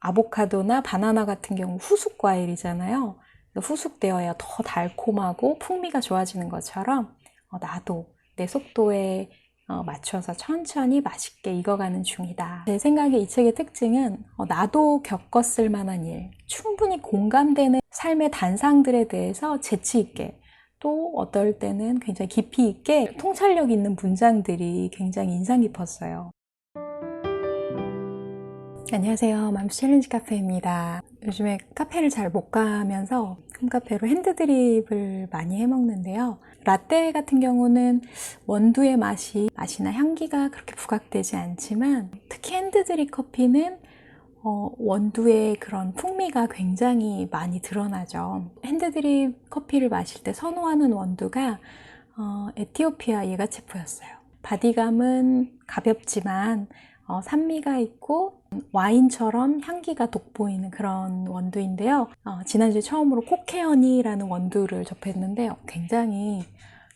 아보카도나 바나나 같은 경우 후숙 과일이잖아요. 후숙되어야 더 달콤하고 풍미가 좋아지는 것처럼 나도 내 속도에 맞춰서 천천히 맛있게 익어가는 중이다. 제 생각에 이 책의 특징은 나도 겪었을 만한 일, 충분히 공감되는 삶의 단상들에 대해서 재치 있게, 또 어떨 때는 굉장히 깊이 있게 통찰력 있는 문장들이 굉장히 인상 깊었어요. 안녕하세요. 맘스 챌린지 카페입니다. 요즘에 카페를 잘 못 가면서 홈카페로 핸드드립을 많이 해먹는데요. 라떼 같은 경우는 원두의 맛이나 향기가 그렇게 부각되지 않지만, 특히 핸드드립 커피는 원두의 그런 풍미가 굉장히 많이 드러나죠. 핸드드립 커피를 마실 때 선호하는 원두가 에티오피아 예가체프였어요. 바디감은 가볍지만 산미가 있고 와인처럼 향기가 돋보이는 그런 원두인데요. 지난주에 처음으로 코케허니라는 원두를 접했는데 굉장히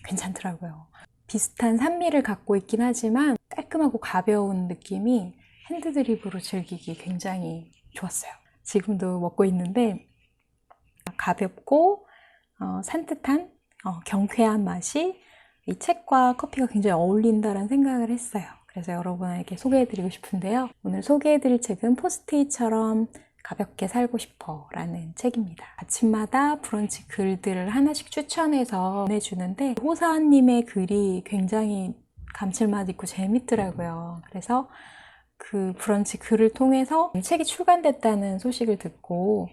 괜찮더라고요. 비슷한 산미를 갖고 있긴 하지만 깔끔하고 가벼운 느낌이 핸드드립으로 즐기기 굉장히 좋았어요. 지금도 먹고 있는데 가볍고 산뜻한 경쾌한 맛이 이 책과 커피가 굉장히 어울린다는 생각을 했어요. 그래서 여러분에게 소개해드리고 싶은데요. 오늘 소개해드릴 책은 포스트잇처럼 가볍게 살고 싶어 라는 책입니다. 아침마다 브런치 글들을 하나씩 추천해서 보내주는데 호사님의 글이 굉장히 감칠맛 있고 재밌더라고요. 그래서 그 브런치 글을 통해서 책이 출간됐다는 소식을 듣고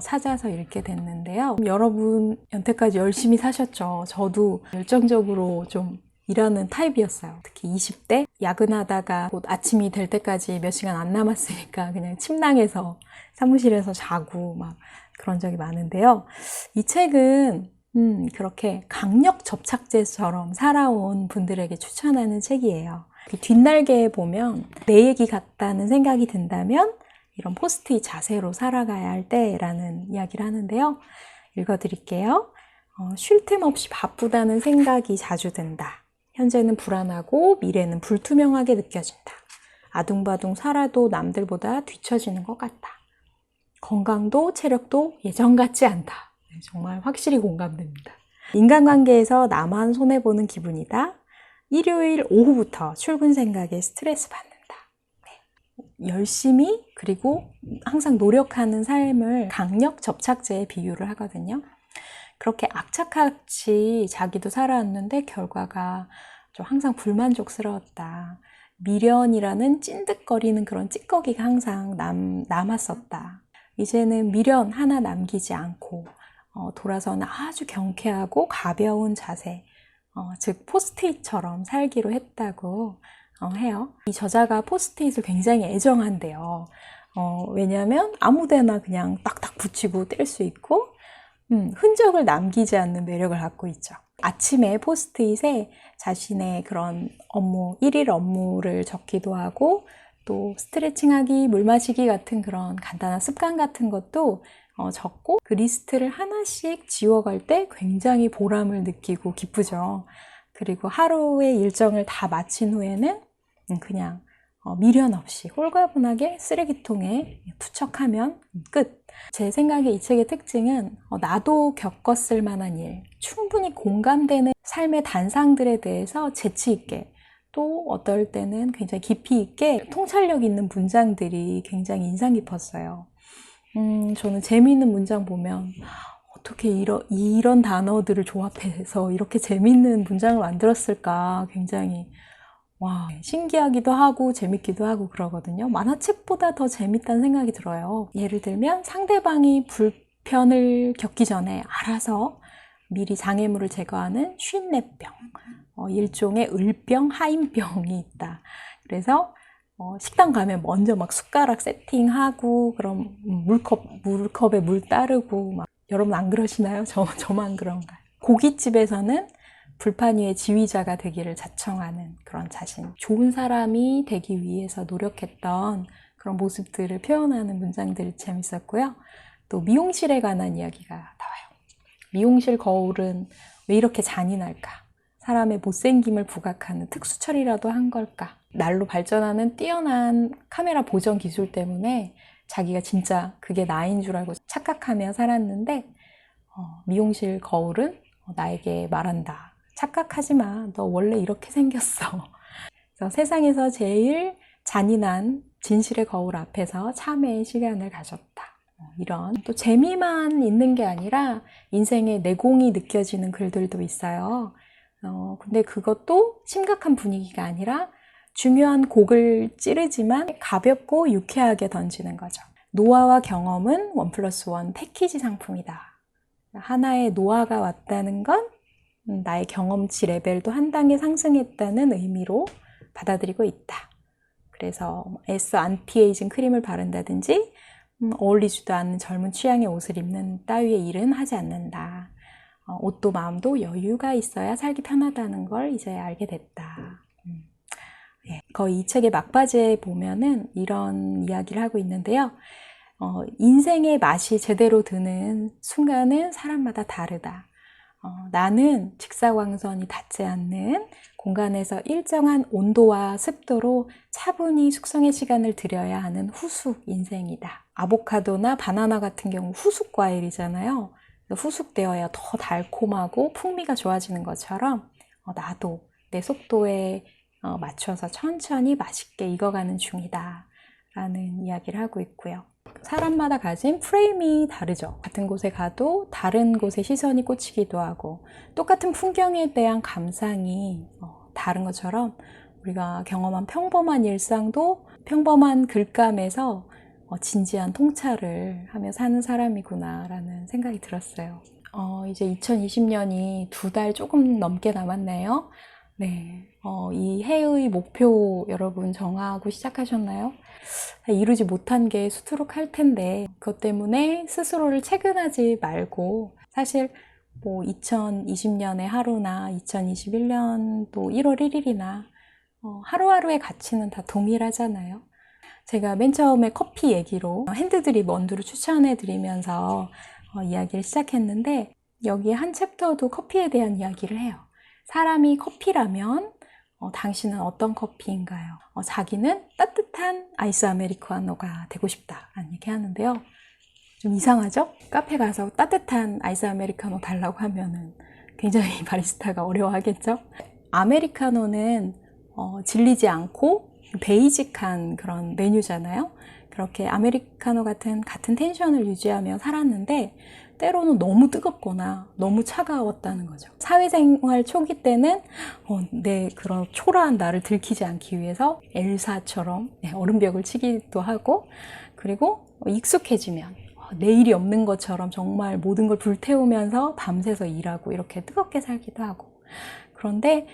찾아서 읽게 됐는데요. 여러분 연태까지 열심히 사셨죠. 저도 열정적으로 좀 일하는 타입이었어요. 특히 20대 야근하다가 곧 아침이 될 때까지 몇 시간 안 남았으니까 그냥 침낭에서 사무실에서 자고 막 그런 적이 많은데요. 이 책은 그렇게 강력 접착제처럼 살아온 분들에게 추천하는 책이에요. 뒷날개에 보면 내 얘기 같다는 생각이 든다면 이런 포스트잇 자세로 살아가야 할 때라는 이야기를 하는데요. 읽어드릴게요. 쉴 틈 없이 바쁘다는 생각이 자주 든다. 현재는 불안하고 미래는 불투명하게 느껴진다. 아둥바둥 살아도 남들보다 뒤처지는 것 같다. 건강도 체력도 예전 같지 않다. 정말 확실히 공감됩니다. 인간관계에서 나만 손해보는 기분이다. 일요일 오후부터 출근 생각에 스트레스 받는다. 열심히 그리고 항상 노력하는 삶을 강력 접착제에 비유를 하거든요. 그렇게 악착같이 자기도 살아왔는데 결과가 좀 항상 불만족스러웠다. 미련이라는 찐득거리는 그런 찌꺼기가 항상 남았었다. 이제는 미련 하나 남기지 않고 돌아서는 아주 경쾌하고 가벼운 자세, 즉 포스트잇처럼 살기로 했다고 해요. 이 저자가 포스트잇을 굉장히 애정한대요. 왜냐하면 아무데나 그냥 딱딱 붙이고 뗄 수 있고 흔적을 남기지 않는 매력을 갖고 있죠. 아침에 포스트잇에 자신의 그런 업무, 일일 업무를 적기도 하고 또 스트레칭하기, 물 마시기 같은 그런 간단한 습관 같은 것도 적고 그 리스트를 하나씩 지워갈 때 굉장히 보람을 느끼고 기쁘죠. 그리고 하루의 일정을 다 마친 후에는 그냥 미련 없이 홀가분하게 쓰레기통에 투척하면 끝. 제 생각에 이 책의 특징은 나도 겪었을 만한 일, 충분히 공감되는 삶의 단상들에 대해서 재치 있게, 또 어떨 때는 굉장히 깊이 있게 통찰력 있는 문장들이 굉장히 인상 깊었어요. 저는 재미있는 문장 보면 어떻게 이런 단어들을 조합해서 이렇게 재미있는 문장을 만들었을까 굉장히 신기하기도 하고 재밌기도 하고 그러거든요. 만화책보다 더 재밌다는 생각이 들어요. 예를 들면 상대방이 불편을 겪기 전에 알아서 미리 장애물을 제거하는 쉰내병, 일종의 을병, 하인병이 있다. 그래서 식당 가면 먼저 막 숟가락 세팅하고 그럼 물컵에 물 따르고 막 여러분 안 그러시나요? 저만 그런가요? 고깃집에서는 불판 위에 지휘자가 되기를 자청하는 그런 자신, 좋은 사람이 되기 위해서 노력했던 그런 모습들을 표현하는 문장들이 재밌었고요. 또 미용실에 관한 이야기가 나와요. 미용실 거울은 왜 이렇게 잔인할까? 사람의 못생김을 부각하는 특수 처리라도 한 걸까? 날로 발전하는 뛰어난 카메라 보정 기술 때문에 자기가 진짜 그게 나인 줄 알고 착각하며 살았는데 미용실 거울은 나에게 말한다. 착각하지 마. 너 원래 이렇게 생겼어. 그래서 세상에서 제일 잔인한 진실의 거울 앞에서 참회의 시간을 가졌다. 이런 또 재미만 있는 게 아니라 인생의 내공이 느껴지는 글들도 있어요. 근데 그것도 심각한 분위기가 아니라 중요한 곡을 찌르지만 가볍고 유쾌하게 던지는 거죠. 노화와 경험은 1+1 패키지 상품이다. 하나의 노화가 왔다는 건 나의 경험치 레벨도 한 단계 상승했다는 의미로 받아들이고 있다. 그래서 애써 안티에이징 크림을 바른다든지 어울리지도 않는 젊은 취향의 옷을 입는 따위의 일은 하지 않는다. 옷도 마음도 여유가 있어야 살기 편하다는 걸 이제 알게 됐다. 거의 이 책의 막바지에 보면은 이런 이야기를 하고 있는데요. 인생의 맛이 제대로 드는 순간은 사람마다 다르다. 나는 직사광선이 닿지 않는 공간에서 일정한 온도와 습도로 차분히 숙성의 시간을 들여야 하는 후숙 인생이다. 아보카도나 바나나 같은 경우 후숙 과일이잖아요. 후숙되어야 더 달콤하고 풍미가 좋아지는 것처럼 나도 내 속도에 맞춰서 천천히 맛있게 익어가는 중이다 라는 이야기를 하고 있고요. 사람마다 가진 프레임이 다르죠. 같은 곳에 가도 다른 곳에 시선이 꽂히기도 하고 똑같은 풍경에 대한 감상이 다른 것처럼 우리가 경험한 평범한 일상도 평범한 글감에서 진지한 통찰을 하며 사는 사람이구나 라는 생각이 들었어요. 이제 2020년이 2달 조금 넘게 남았네요. 네, 이 해의 목표 여러분 정하고 시작하셨나요? 이루지 못한 게 수두룩할 텐데 그것 때문에 스스로를 체근하지 말고 사실 뭐 2020년의 하루나 2021년도 1월 1일이나 하루하루의 가치는 다 동일하잖아요. 제가 맨 처음에 커피 얘기로 핸드드립 원두를 추천해 드리면서 이야기를 시작했는데 여기에 한 챕터도 커피에 대한 이야기를 해요. 사람이 커피라면 당신은 어떤 커피인가요? 자기는 따뜻한 아이스 아메리카노가 되고 싶다라는 얘기 하는데요. 좀 이상하죠? 카페 가서 따뜻한 아이스 아메리카노 달라고 하면은 굉장히 바리스타가 어려워하겠죠? 아메리카노는 질리지 않고 베이직한 그런 메뉴잖아요. 그렇게 아메리카노 같은 텐션을 유지하며 살았는데 때로는 너무 뜨겁거나 너무 차가웠다는 거죠. 사회생활 초기 때는 내 그런 초라한 나를 들키지 않기 위해서 엘사처럼 얼음벽을 치기도 하고 그리고 익숙해지면 내일이 없는 것처럼 정말 모든 걸 불태우면서 밤새서 일하고 이렇게 뜨겁게 살기도 하고 그런데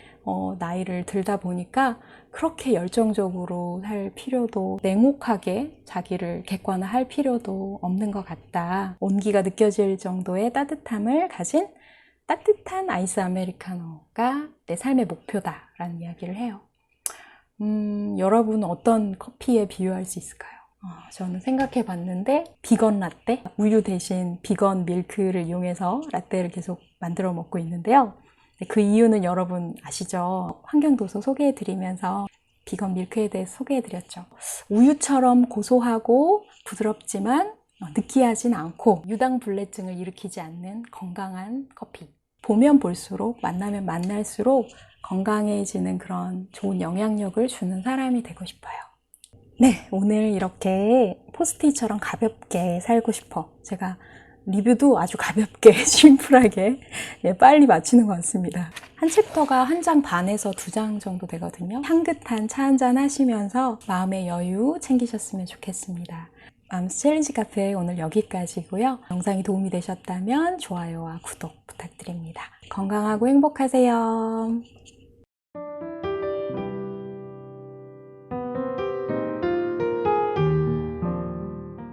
나이를 들다 보니까 그렇게 열정적으로 살 필요도 냉혹하게 자기를 객관화할 필요도 없는 것 같다. 온기가 느껴질 정도의 따뜻함을 가진 따뜻한 아이스 아메리카노가 내 삶의 목표다라는 이야기를 해요. 여러분은 어떤 커피에 비유할 수 있을까요? 저는 생각해 봤는데 비건 라떼? 우유 대신 비건 밀크를 이용해서 라떼를 계속 만들어 먹고 있는데요. 그 이유는 여러분 아시죠? 환경도서 소개해드리면서 비건 밀크에 대해서 소개해드렸죠. 우유처럼 고소하고 부드럽지만 느끼하진 않고 유당불내증을 일으키지 않는 건강한 커피. 보면 볼수록 만나면 만날수록 건강해지는 그런 좋은 영향력을 주는 사람이 되고 싶어요. 네, 오늘 이렇게 포스트잇처럼 가볍게 살고 싶어. 제가 리뷰도 아주 가볍게 심플하게 빨리 마치는 것 같습니다. 한 챕터가 1장 반에서 2장 정도 되거든요. 향긋한 차 한잔 하시면서 마음의 여유 챙기셨으면 좋겠습니다. 맘스 챌린지 카페 오늘 여기까지고요. 영상이 도움이 되셨다면 좋아요와 구독 부탁드립니다. 건강하고 행복하세요.